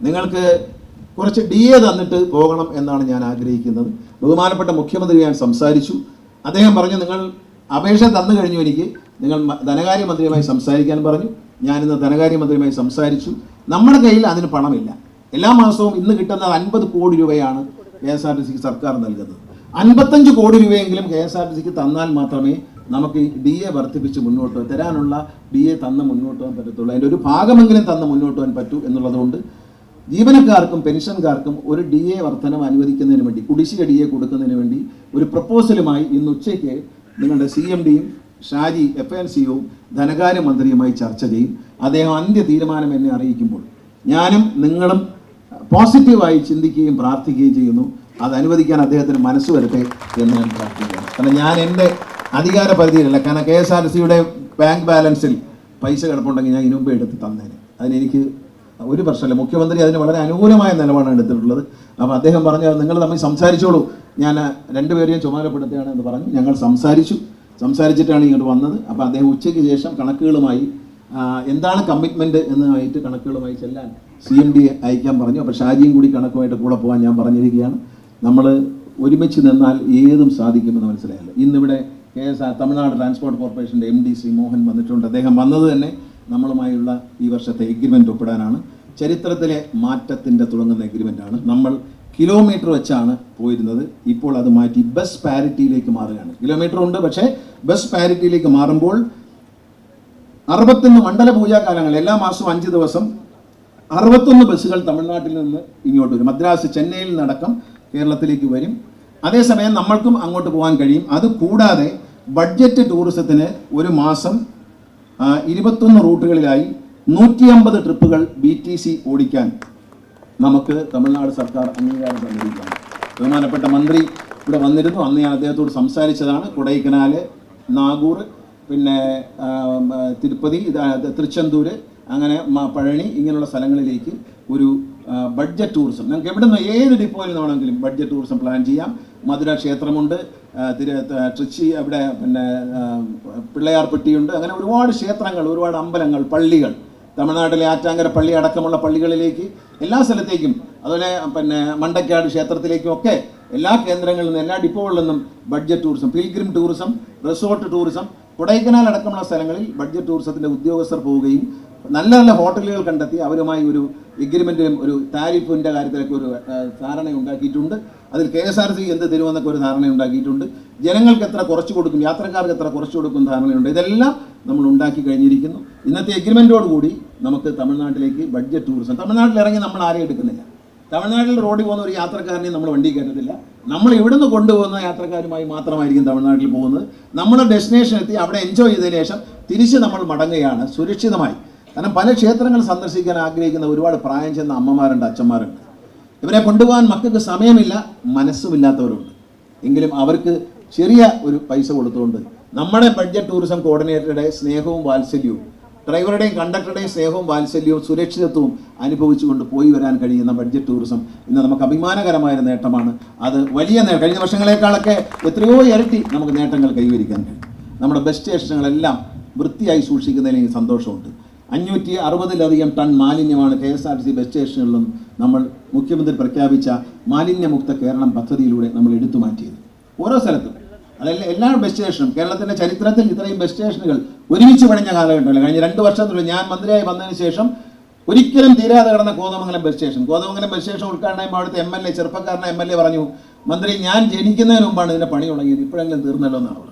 നിങ്ങൾക്ക് കുറച്ച് DA തന്നിട്ട് പോകണം എന്നാണ് ഞാൻ ആഗ്രഹിക്കുന്നത്. ബഹുമാനപ്പെട്ട മുഖ്യമന്ത്രി ഞാൻ സംസാരിച്ചു. അദ്ദേഹം പറഞ്ഞു, നിങ്ങൾ അപേക്ഷ തന്നു കഴിഞ്ഞു, എനിക്ക് നിങ്ങൾ ധനകാര്യമന്ത്രിയുമായി സംസാരിക്കാൻ പറഞ്ഞു. ഞാനിന്ന് ധനകാര്യമന്ത്രിയുമായി സംസാരിച്ചു. നമ്മുടെ കയ്യിൽ അതിന് പണമില്ല. എല്ലാ മാസവും ഇന്ന് കിട്ടുന്നത് 50 കോടി രൂപയാണ് KSRTCക്ക് സർക്കാർ നൽകുന്നത്. 55 കോടി രൂപയെങ്കിലും KSRTCക്ക് തന്നാൽ മാത്രമേ നമുക്ക് DA വർദ്ധിപ്പിച്ച് മുന്നോട്ട് തരാനുള്ള DA തന്ന് മുന്നോട്ട് പോകാൻ പറ്റത്തുള്ളൂ. അതിൻ്റെ ഒരു ഭാഗമെങ്കിലും തന്ന് മുന്നോട്ട് പോകാൻ പറ്റൂ എന്നുള്ളതുകൊണ്ട് ജീവനക്കാർക്കും പെൻഷൻകാർക്കും ഒരു DA വർധനം അനുവദിക്കുന്നതിന് വേണ്ടി, കുടിശ്ശിക DA കൊടുക്കുന്നതിന് വേണ്ടി ഒരു പ്രപ്പോസലുമായി ഇന്ന് ഉച്ചയ്ക്ക് നിങ്ങളുടെ CMDയും ഷാജി FNCOയും ധനകാര്യമന്ത്രിയുമായി ചർച്ച ചെയ്യും. അദ്ദേഹം അന്ത്യ തീരുമാനം എന്നെ അറിയിക്കുമ്പോൾ ഞാനും നിങ്ങളും പോസിറ്റീവായി ചിന്തിക്കുകയും പ്രാർത്ഥിക്കുകയും ചെയ്യുന്നു. അത് അനുവദിക്കാൻ അദ്ദേഹത്തിന് മനസ്സ് വരട്ടെ എന്ന് ഞാൻ പ്രാർത്ഥിക്കുകയാണ്. കാരണം ഞാൻ എൻ്റെ അധികാര പരിധിയിലല്ല. കാരണം KSRTCയുടെ ബാങ്ക് ബാലൻസിൽ പൈസ കിടപ്പുണ്ടെങ്കിൽ ഞാൻ ഇതിനു മുമ്പ് എടുത്ത് തന്നേനെ. അതിനെനിക്ക് ഒരു പ്രശ്നമില്ല. മുഖ്യമന്ത്രി അതിന് വളരെ അനുകൂലമായ നിലപാടാണ് എടുത്തിട്ടുള്ളത്. അപ്പോൾ അദ്ദേഹം പറഞ്ഞു, നിങ്ങൾ തമ്മിൽ സംസാരിച്ചോളൂ, ഞാൻ രണ്ടുപേരെയും ചുമതലപ്പെടുത്തുകയാണ് എന്ന് പറഞ്ഞു. ഞങ്ങൾ സംസാരിച്ചിട്ടാണ് ഇങ്ങോട്ട് വന്നത്. അപ്പോൾ അദ്ദേഹം ഉച്ചയ്ക്ക് ശേഷം കണക്കുകളുമായി എന്താണ് കമ്മിറ്റ്മെൻറ്റ് എന്നായിട്ട് കണക്കുകളുമായി ചെല്ലാൻ CMD അയക്കാൻ പറഞ്ഞു. അപ്പോൾ ഷാജിയും കൂടി കണക്കുമായിട്ട് കൂടെ പോകാൻ ഞാൻ പറഞ്ഞിരിക്കുകയാണ്. നമ്മൾ ഒരുമിച്ച് നിന്നാൽ ഏതും സാധിക്കുമെന്ന് മനസ്സിലായല്ലോ. ഇന്നിവിടെ തമിഴ്നാട് ട്രാൻസ്പോർട്ട് കോർപ്പറേഷൻ്റെ MD ശ്രീ മോഹൻ വന്നിട്ടുണ്ട്. അദ്ദേഹം വന്നത് തന്നെ നമ്മളുമായുള്ള ഈ വർഷത്തെ എഗ്രിമെൻ്റ് ഒപ്പിടാനാണ്. ചരിത്രത്തിലെ മാറ്റത്തിൻ്റെ തുടങ്ങുന്ന എഗ്രിമെൻ്റാണ്. നമ്മൾ കിലോമീറ്റർ വെച്ചാണ് പോയിരുന്നത്. ഇപ്പോൾ അത് മാറ്റി ബസ് പാരിറ്റിയിലേക്ക് മാറുകയാണ്. കിലോമീറ്റർ ഉണ്ട്, പക്ഷേ ബസ് പാരിറ്റിയിലേക്ക് മാറുമ്പോൾ 61 മണ്ഡല പൂജാകാലങ്ങൾ എല്ലാ മാസവും 5 ദിവസം 61 ബസ്സുകൾ തമിഴ്നാട്ടിൽ നിന്ന് ഇങ്ങോട്ട് വരും. മദ്രാസ്, ചെന്നൈയിൽ നിന്നടക്കം കേരളത്തിലേക്ക് വരും. അതേസമയം നമ്മൾക്കും അങ്ങോട്ട് പോകാൻ കഴിയും. അത് കൂടാതെ ബഡ്ജറ്റ് ടൂറിസത്തിന് ഒരു മാസം 21 റൂട്ടുകളിലായി 150 ട്രിപ്പുകൾ BTC ഓടിക്കാൻ നമുക്ക് തമിഴ്നാട് സർക്കാർ അംഗീകാരം തന്നിരിക്കുകയാണ്. ബഹുമാനപ്പെട്ട മന്ത്രി ഇവിടെ വന്നിരുന്നു. അന്ന് ഞാൻ അദ്ദേഹത്തോട് സംസാരിച്ചതാണ്. കൊടൈക്കനാൽ, നാഗൂർ, പിന്നെ തിരുപ്പതി, തൃച്ചെന്തൂർ, അങ്ങനെ പഴനി, ഇങ്ങനെയുള്ള സ്ഥലങ്ങളിലേക്ക് ഒരു ബഡ്ജറ്റ് ടൂറിസം നമുക്ക് എവിടെ നിന്ന് ഏത് ഡിപ്പോയിൽ നിന്നാണെങ്കിലും ബഡ്ജറ്റ് ടൂറിസം പ്ലാൻ ചെയ്യാം. മധുര ക്ഷേത്രമുണ്ട്, ട്രിച്ചി, അവിടെ പിന്നെ പിള്ളയാർപ്പെട്ടിയുണ്ട്. അങ്ങനെ ഒരുപാട് ക്ഷേത്രങ്ങൾ, ഒരുപാട് അമ്പലങ്ങൾ, പള്ളികൾ, തമിഴ്നാട്ടിലെ ആറ്റാങ്കര പള്ളി അടക്കമുള്ള പള്ളികളിലേക്ക് എല്ലാ സ്ഥലത്തേക്കും, അതുപോലെ പിന്നെ മണ്ടക്കാട് ക്ഷേത്രത്തിലേക്കും ഒക്കെ എല്ലാ കേന്ദ്രങ്ങളിൽ നിന്നും എല്ലാ ഡിപ്പോകളിൽ നിന്നും budget tourism, pilgrim tourism, resort tourism, Kodaikanal അടക്കമുള്ള സ്ഥലങ്ങളിൽ ബഡ്ജറ്റ് ടൂറിസത്തിൻ്റെ ഉദ്യോഗസ്ഥർ പോവുകയും നല്ല നല്ല ഹോട്ടലുകൾ കണ്ടെത്തി അവരുമായി ഒരു എഗ്രിമെൻറ്റിലും ഒരു താരിഫിൻ്റെ കാര്യത്തിലൊക്കെ ഒരു ധാരണ ഉണ്ടാക്കിയിട്ടുണ്ട്. അതിൽ KSRTC എന്ത് തരുമെന്നൊക്കെ ഒരു ധാരണ ഉണ്ടാക്കിയിട്ടുണ്ട്. ജനങ്ങൾക്ക് എത്ര കുറച്ച് കൊടുക്കും, യാത്രക്കാർക്ക് എത്ര കുറച്ച് കൊടുക്കും ധാരണയുണ്ട്. ഇതെല്ലാം നമ്മൾ ഉണ്ടാക്കി കഴിഞ്ഞിരിക്കുന്നു. ഇന്നത്തെ എഗ്രിമെൻറ്റോടുകൂടി നമുക്ക് തമിഴ്നാട്ടിലേക്ക് ബഡ്ജറ്റ് ടൂറിസം, തമിഴ്നാട്ടിൽ ഇറങ്ങി നമ്മൾ ആരെയും എടുക്കുന്നില്ല. തമിഴ്നാട്ടിൽ റോഡിൽ പോകുന്ന ഒരു യാത്രക്കാരനെ നമ്മൾ വണ്ടി കയറ്റത്തില്ല. നമ്മൾ ഇവിടുന്ന് കൊണ്ടുപോകുന്ന യാത്രക്കാരുമായി മാത്രമായിരിക്കും തമിഴ്നാട്ടിൽ പോകുന്നത്. നമ്മൾ ഡെസ്റ്റിനേഷൻ എത്തി അവിടെ എൻജോയ് ചെയ്തതിനു ശേഷം തിരിച്ച് നമ്മൾ മടങ്ങുകയാണ് സുരക്ഷിതമായി. കാരണം പല ക്ഷേത്രങ്ങൾ സന്ദർശിക്കാൻ ആഗ്രഹിക്കുന്ന ഒരുപാട് പ്രായം ചെന്ന അമ്മമാരുണ്ട്, അച്ഛന്മാരുണ്ട്. ഇവരെ കൊണ്ടുപോകാൻ മക്കൾക്ക് സമയമില്ല, മനസ്സുമില്ലാത്തവരുണ്ട്. എങ്കിലും അവർക്ക് ചെറിയ ഒരു പൈസ കൊടുത്തുകൊണ്ട് നമ്മുടെ ബഡ്ജറ്റ് ടൂറിസം കോർഡിനേറ്ററുടെ സ്നേഹവും വാത്സല്യവും, ഡ്രൈവറുടെയും കണ്ടക്ടറുടെയും സ്നേഹവും വാത്സല്യവും സുരക്ഷിതത്വവും അനുഭവിച്ചുകൊണ്ട് പോയി വരാൻ കഴിയുന്ന ബഡ്ജറ്റ് ടൂറിസം ഇന്ന് നമുക്ക് അഭിമാനകരമായ നേട്ടമാണ്. അത് വലിയ കഴിഞ്ഞ വർഷങ്ങളെക്കാളൊക്കെ എത്രയോ ഇരട്ടി നമുക്ക് നേട്ടങ്ങൾ കൈവരിക്കാൻ കഴിയും. നമ്മുടെ ബസ് സ്റ്റേഷനുകളെല്ലാം വൃത്തിയായി സൂക്ഷിക്കുന്നതിൽ എനിക്ക് സന്തോഷമുണ്ട്. 560-ലധികം ടൺ മാലിന്യമാണ് KSRTC ബസ് സ്റ്റേഷനുകളിലും നമ്മൾ മുഖ്യമന്ത്രി പ്രഖ്യാപിച്ച മാലിന്യമുക്ത കേരളം പദ്ധതിയിലൂടെ നമ്മൾ എടുത്തു മാറ്റിയത്. ഓരോ സ്ഥലത്തും, അതല്ല എല്ലാ ബസ് സ്റ്റേഷനും, കേരളത്തിൻ്റെ ചരിത്രത്തിൽ ഇത്രയും ബസ് സ്റ്റേഷനുകൾ ഒരുമിച്ച് പണിഞ്ഞ കാലഘട്ടമല്ല. കഴിഞ്ഞ 2 വർഷത്തിനുള്ളിൽ ഞാൻ മന്ത്രിയായി വന്നതിന് ശേഷം ഒരിക്കലും തീരാതെ കിടന്ന കോതമംഗലം ബസ് സ്റ്റേഷൻ ഉദ്ഘാടനം ചെയ്യുമ്പോൾ അവിടുത്തെ ചെറുപ്പക്കാരനെ MLA പറഞ്ഞു, മന്ത്രി ഞാൻ ജനിക്കുന്നതിന് മുമ്പാണ് ഇതിൻ്റെ പണി തുടങ്ങിയത്, ഇപ്പോഴെങ്കിലും തീർന്നല്ലോ എന്നാണ്.